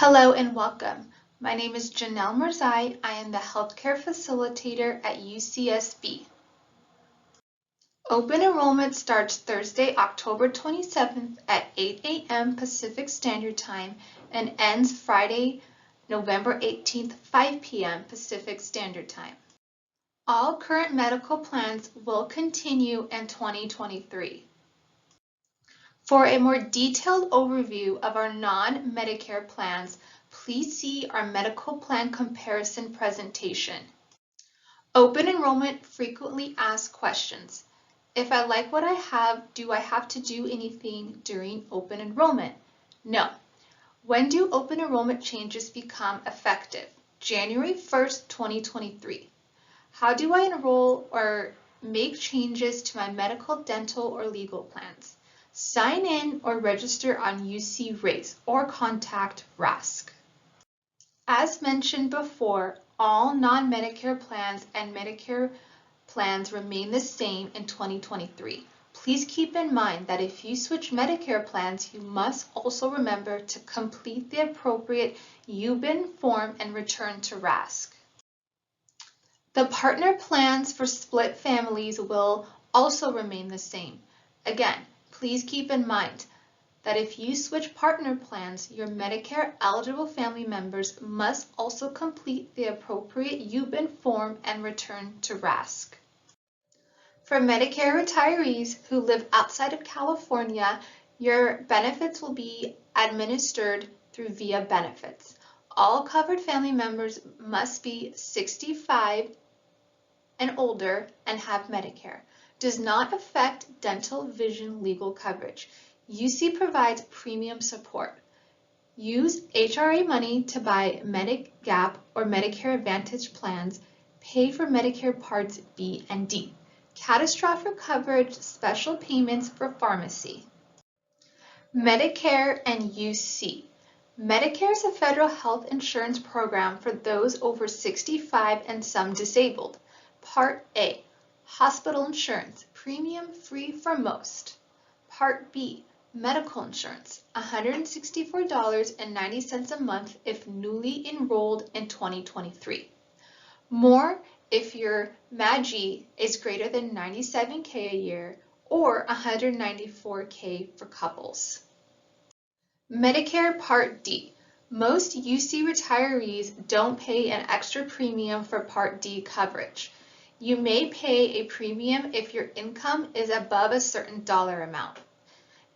Hello and welcome. My name is Janelle Marzai. I am the Healthcare Facilitator at UCSB. Open enrollment starts Thursday, October 27th at 8 a.m. Pacific Standard Time and ends Friday, November 18th, 5 p.m. Pacific Standard Time. All current medical plans will continue in 2023. For a more detailed overview of our non-Medicare plans, please see our medical plan comparison presentation. Open enrollment frequently asked questions. If I like what I have, do I have to do anything during open enrollment? No. When do open enrollment changes become effective? January 1st, 2023. How do I enroll or make changes to my medical, dental, or legal plans? Sign in or register on UC Race or contact RASC. As mentioned before, all non-Medicare plans and Medicare plans remain the same in 2023. Please keep in mind that if you switch Medicare plans, you must also remember to complete the appropriate UBIN form and return to RASC. The partner plans for split families will also remain the same. Again, please keep in mind that if you switch partner plans, your Medicare eligible family members must also complete the appropriate UBIN form and return to RASC. For Medicare retirees who live outside of California, your benefits will be administered through VIA Benefits. All covered family members must be 65 and older and have Medicare. Does not affect dental, vision, legal coverage. UC provides premium support. Use HRA money to buy Medigap or Medicare Advantage plans. Pay for Medicare Parts B and D. Catastrophic coverage, special payments for pharmacy. Medicare and UC. Medicare is a federal health insurance program for those over 65 and some disabled. Part A. Hospital insurance, premium free for most. Part B, medical insurance, $164.90 a month if newly enrolled in 2023. More if your MAGI is greater than $97K a year or $194K for couples. Medicare Part D. Most UC retirees don't pay an extra premium for Part D coverage. You may pay a premium if your income is above a certain dollar amount.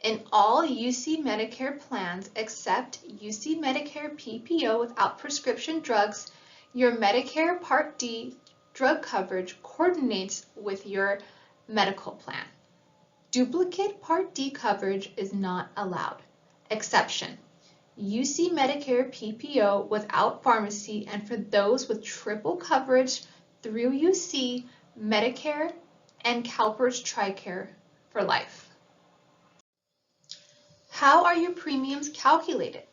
In all UC Medicare plans except UC Medicare PPO without prescription drugs, your Medicare Part D drug coverage coordinates with your medical plan. Duplicate Part D coverage is not allowed. Exception: UC Medicare PPO without pharmacy and for those with triple coverage through UC, Medicare, and CalPERS TRICARE for life. How are your premiums calculated?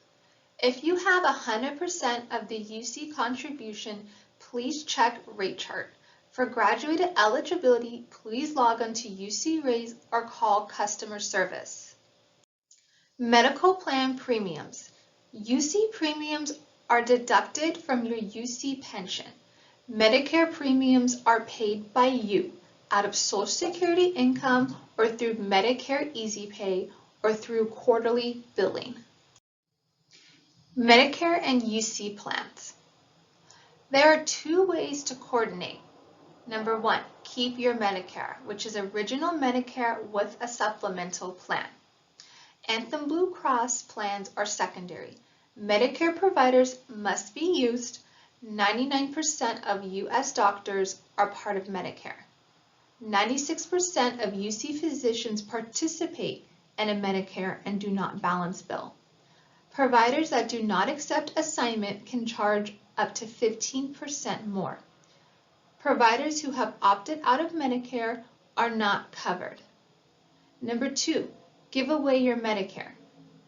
If you have 100% of the UC contribution, please check rate chart. For graduated eligibility, please log on to UC Raise or call customer service. Medical plan premiums. UC premiums are deducted from your UC pension. Medicare premiums are paid by you out of Social Security income or through Medicare Easy Pay or through quarterly billing. Medicare and UC plans. There are two ways to coordinate. Number one, keep your Medicare, which is original Medicare with a supplemental plan. Anthem Blue Cross plans are secondary. Medicare providers must be used. 99% of U.S. doctors are part of Medicare. 96% of UC physicians participate in a Medicare and do not balance bill. Providers that do not accept assignment can charge up to 15% more. Providers who have opted out of Medicare are not covered. Number two, give away your Medicare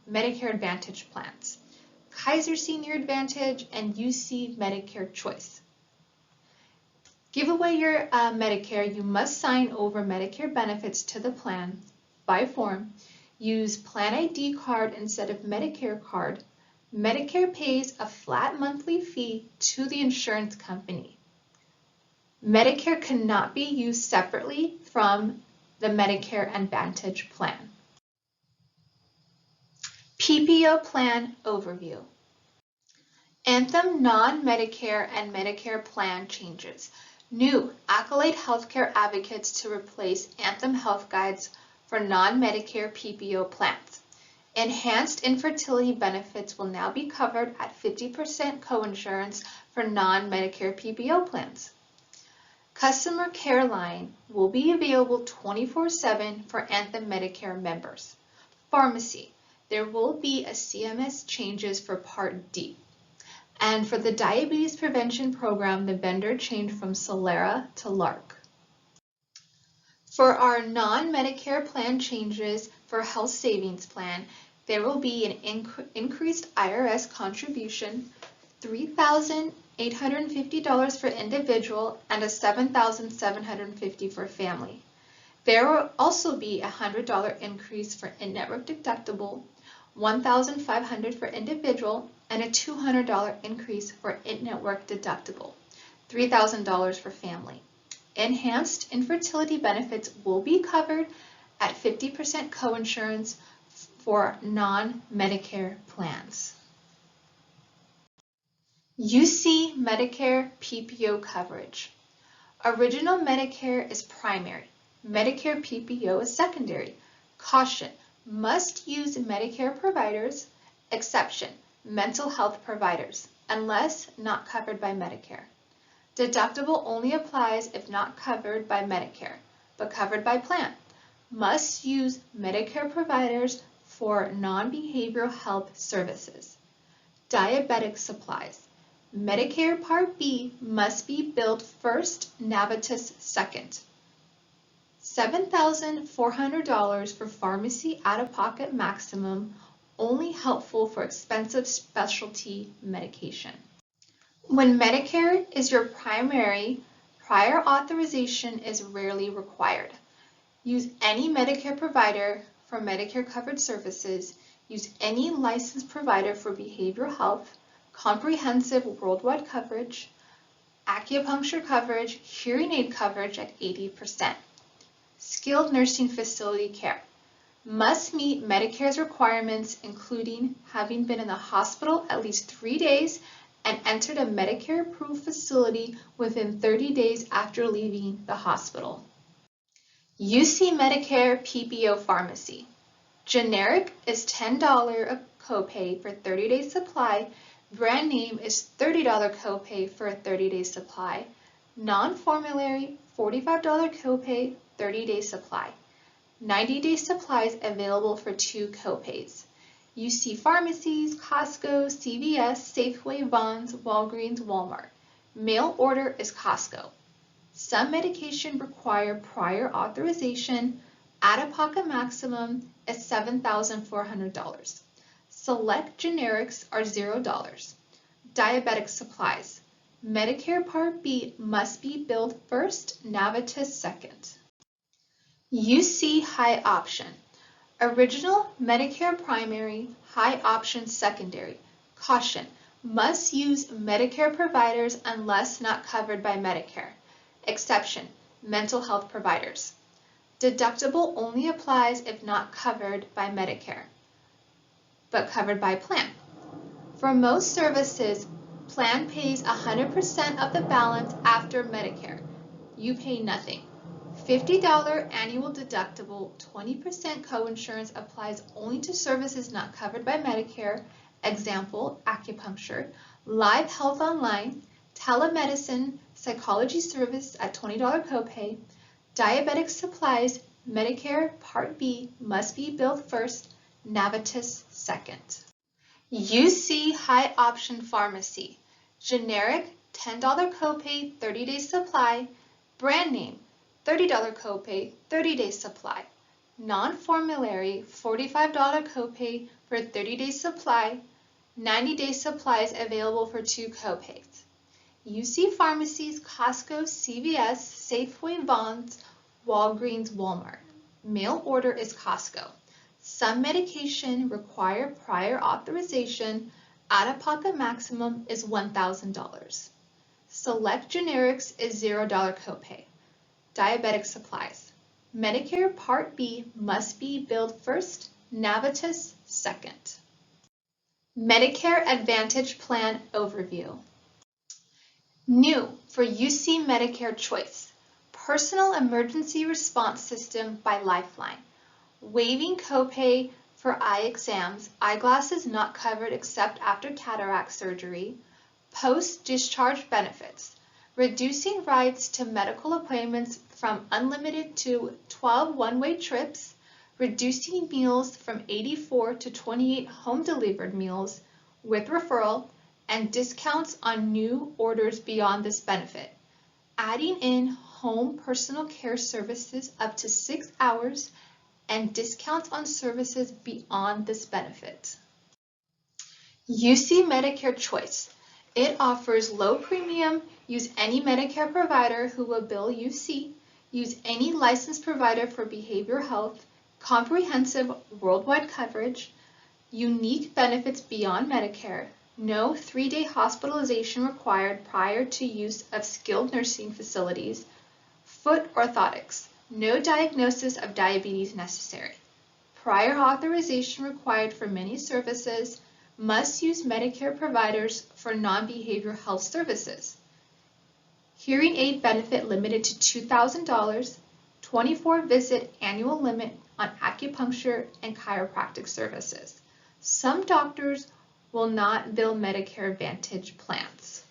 Advantage plans. Kaiser Senior Advantage and UC Medicare Choice. Give away your Medicare, you must sign over Medicare benefits to the plan by form. Use Plan ID card instead of Medicare card. Medicare pays a flat monthly fee to the insurance company. Medicare cannot be used separately from the Medicare Advantage plan. PPO plan overview. Anthem non-Medicare and Medicare plan changes. New Accolade Healthcare Advocates to replace Anthem Health Guides for non-Medicare PPO plans. Enhanced infertility benefits will now be covered at 50% coinsurance for non-Medicare PPO plans. Customer Care Line will be available 24/7 for Anthem Medicare members. Pharmacy. There will be a CMS changes for Part D. And for the Diabetes Prevention Program, the vendor changed from Solera to LARC. For our non-Medicare plan changes for Health Savings Plan, there will be an increased IRS contribution, $3,850 for individual and a $7,750 for family. There will also be a $100 increase for in-network deductible, $1,500 for individual, and a $200 increase for in-network deductible, $3,000 for family. Enhanced infertility benefits will be covered at 50% coinsurance for non-Medicare plans. UC Medicare PPO coverage. Original Medicare is primary. Medicare PPO is secondary. Caution, must use Medicare providers, exception, mental health providers, unless not covered by Medicare. Deductible only applies if not covered by Medicare, but covered by plan. Must use Medicare providers for non-behavioral health services. Diabetic supplies. Medicare Part B must be billed first, Navitus second. $7,400 for pharmacy out-of-pocket maximum, only helpful for expensive specialty medication. When Medicare is your primary, prior authorization is rarely required. Use any Medicare provider for Medicare covered services. Use any licensed provider for behavioral health, comprehensive worldwide coverage, acupuncture coverage, hearing aid coverage at 80%. Skilled nursing facility care. Must meet Medicare's requirements, including having been in the hospital at least 3 days and entered a Medicare-approved facility within 30 days after leaving the hospital. UC Medicare PPO pharmacy. Generic is $10 a copay for 30-day supply. Brand name is $30 copay for a 30-day supply. Non-formulary, $45 copay, 30-day supply. 90-day supplies available for 2 copays. UC pharmacies, Costco, CVS, Safeway, Vons, Walgreens, Walmart. Mail order is Costco. Some medication require prior authorization. Out-of-pocket maximum is $7,400. Select generics are $0. Diabetic supplies. Medicare Part B must be billed first, Navitus second. UC High Option. Original Medicare primary, high option secondary. Caution, must use Medicare providers unless not covered by Medicare. Exception, mental health providers. Deductible only applies if not covered by Medicare, but covered by plan. For most services, plan pays 100% of the balance after Medicare. You pay nothing. $50 annual deductible, 20% coinsurance applies only to services not covered by Medicare, example, acupuncture, live health online, telemedicine, psychology service at $20 copay, diabetic supplies, Medicare Part B must be billed first, Navitus second. UC High Option Pharmacy, generic $10 copay, 30-day supply, brand name, $30 copay, 30-day supply. Non-formulary, $45 copay for 30-day supply, 90-day supplies available for 2 copays. UC pharmacies, Costco, CVS, Safeway, Vons, Walgreens, Walmart. Mail order is Costco. Some medication require prior authorization. Out-of-pocket maximum is $1,000. Select generics is $0 copay. Diabetic supplies. Medicare Part B must be billed first, Navitus second. Medicare Advantage Plan Overview. New for UC Medicare Choice, Personal Emergency Response System by Lifeline. Waiving copay for eye exams, eyeglasses not covered except after cataract surgery. Post-discharge benefits. Reducing rides to medical appointments from unlimited to 12 one-way trips. Reducing meals from 84 to 28 home-delivered meals with referral, and discounts on new orders beyond this benefit. Adding in home personal care services up to 6 hours and discounts on services beyond this benefit. UC Medicare Choice. It offers low premium, use any Medicare provider who will bill UC, use any licensed provider for behavioral health, comprehensive worldwide coverage, unique benefits beyond Medicare, no 3-day hospitalization required prior to use of skilled nursing facilities, foot orthotics, no diagnosis of diabetes necessary, prior authorization required for many services, must use Medicare providers for non-behavioral health services. Hearing aid benefit limited to $2,000, 24-visit annual limit on acupuncture and chiropractic services. Some doctors will not bill Medicare Advantage plans.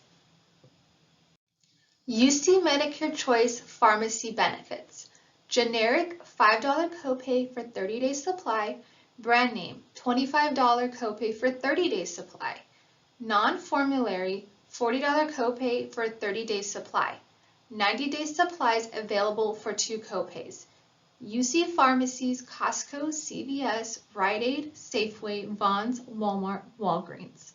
UC Medicare Choice Pharmacy Benefits. Generic $5 copay for 30-day supply. Brand name $25 copay for 30-day supply. Non-formulary $40 copay for 30-day supply. 90-day supplies available for 2 copays. UC pharmacies Costco, CVS, Rite Aid, Safeway, Vons, Walmart, Walgreens.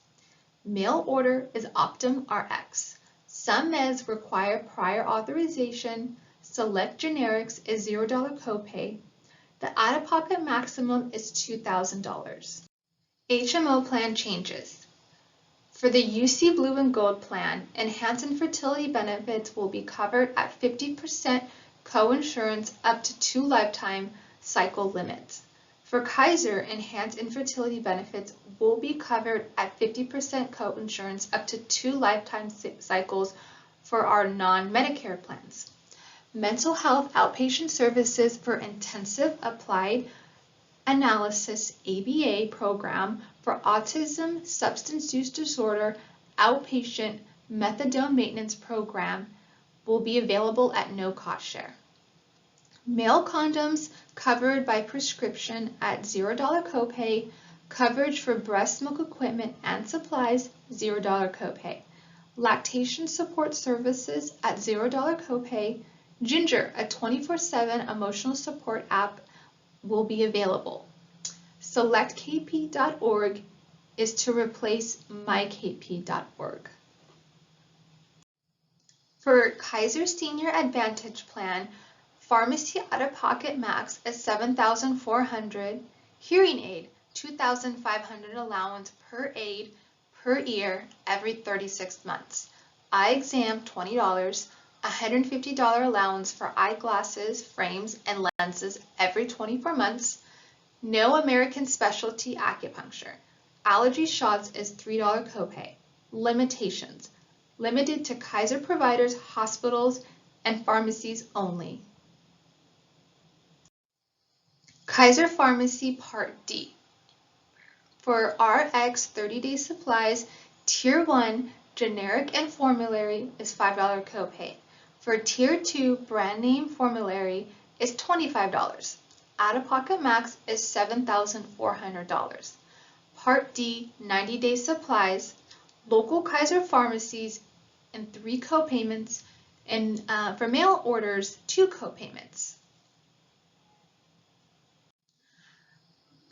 Mail order is Optum Rx. Some meds require prior authorization. Select generics is $0 copay. The out-of-pocket maximum is $2,000. HMO plan changes. For the UC Blue and Gold plan, enhanced infertility benefits will be covered at 50% coinsurance up to 2 lifetime cycle limits. For Kaiser, enhanced infertility benefits will be covered at 50% coinsurance up to 2 lifetime cycles for our non-Medicare plans. Mental health outpatient services for intensive applied analysis ABA program for autism, substance use disorder, outpatient methadone maintenance program will be available at no cost share. Male condoms covered by prescription at $0 copay, coverage for breast milk equipment and supplies, $0 copay. Lactation support services at $0 copay. Ginger, a 24/7 emotional support app, will be available. SelectKP.org is to replace MyKP.org. For Kaiser Senior Advantage Plan, pharmacy out-of-pocket max is $7,400, hearing aid $2,500 allowance per aid per ear every 36 months, eye exam $20, $150 allowance for eyeglasses, frames, and lenses every 24 months, no American specialty acupuncture. Allergy shots is $3 copay. Limitations. Limited to Kaiser providers, hospitals, and pharmacies only. Kaiser Pharmacy Part D. For RX 30-day supplies, Tier 1, generic and formulary is $5 copay. For Tier 2, brand name formulary is $25. Out-of-pocket max is $7,400. Part D, 90-day supplies, local Kaiser pharmacies, and 3 copayments, and for mail orders, 2 copayments.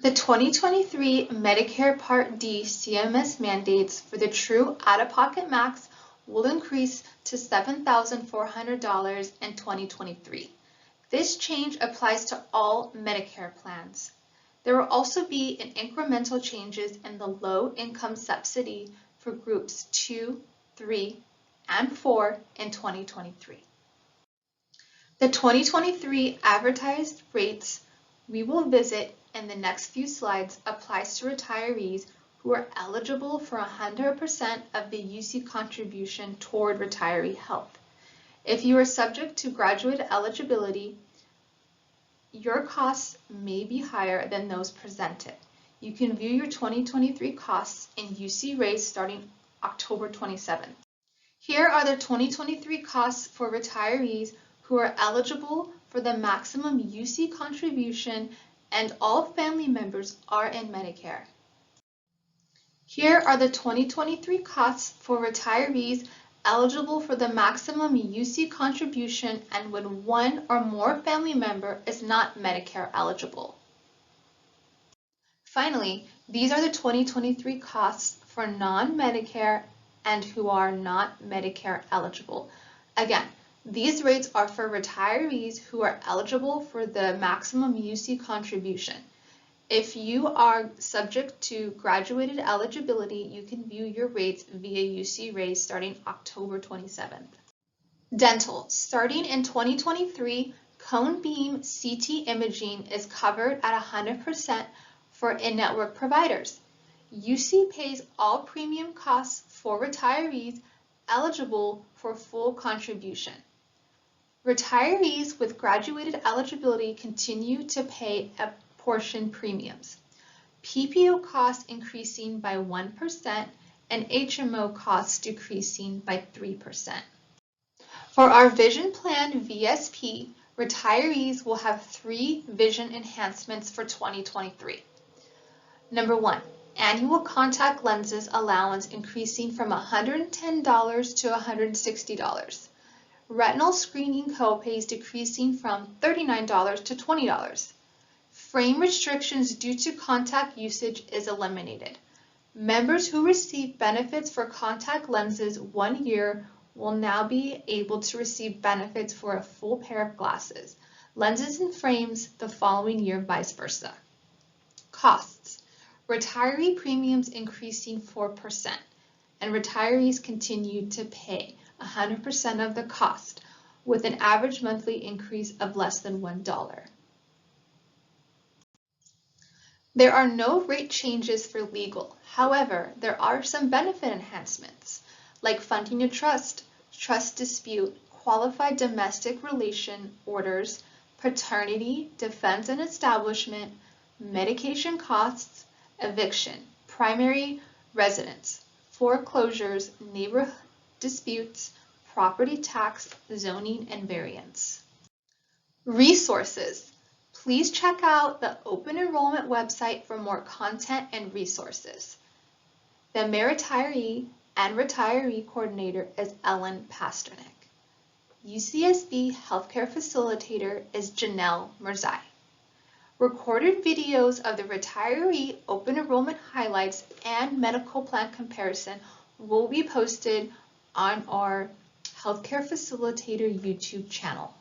The 2023 Medicare Part D CMS mandates for the true out-of-pocket max will increase to $7,400 in 2023. This change applies to all Medicare plans. There will also be an incremental changes in the low income subsidy for groups 2, 3, and 4 in 2023. The 2023 advertised rates we will visit in the next few slides applies to retirees who are eligible for 100% of the UC contribution toward retiree health. If you are subject to graduate eligibility, your costs may be higher than those presented. You can view your 2023 costs in UC rates starting October 27th. Here are the 2023 costs for retirees who are eligible for the maximum UC contribution and all family members are in Medicare. Here are the 2023 costs for retirees eligible for the maximum UC contribution and when one or more family member is not Medicare eligible. Finally, these are the 2023 costs for non-Medicare and who are not Medicare eligible. Again, these rates are for retirees who are eligible for the maximum UC contribution. If you are subject to graduated eligibility, you can view your rates via UC rates starting October 27th. Dental. Starting in 2023, cone beam CT imaging is covered at 100% for in-network providers. UC pays all premium costs for retirees eligible for full contribution. Retirees with graduated eligibility continue to pay a portion premiums. PPO costs increasing by 1% and HMO costs decreasing by 3%. For our vision plan VSP, retirees will have 3 vision enhancements for 2023. Number 1, annual contact lenses allowance increasing from $110 to $160. Retinal screening copays decreasing from $39 to $20. Frame restrictions due to contact usage is eliminated. Members who receive benefits for contact lenses 1 year will now be able to receive benefits for a full pair of glasses, lenses and frames the following year, vice versa. Costs. Retiree premiums increasing 4%, and retirees continue to pay 100% of the cost, with an average monthly increase of less than $1. There are no rate changes for legal. However, there are some benefit enhancements, like funding a trust, trust dispute, qualified domestic relation orders, paternity, defense and establishment, medication costs, eviction, primary residence, foreclosures, neighborhood disputes, property tax, zoning, and variance. Resources. Please check out the Open Enrollment website for more content and resources. The Retiree and Retiree Coordinator is Ellen Pasternak. UCSB Healthcare Facilitator is Janelle Merzai. Recorded videos of the Retiree Open Enrollment highlights and medical plan comparison will be posted on our Healthcare Facilitator YouTube channel.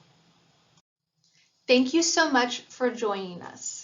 Thank you so much for joining us.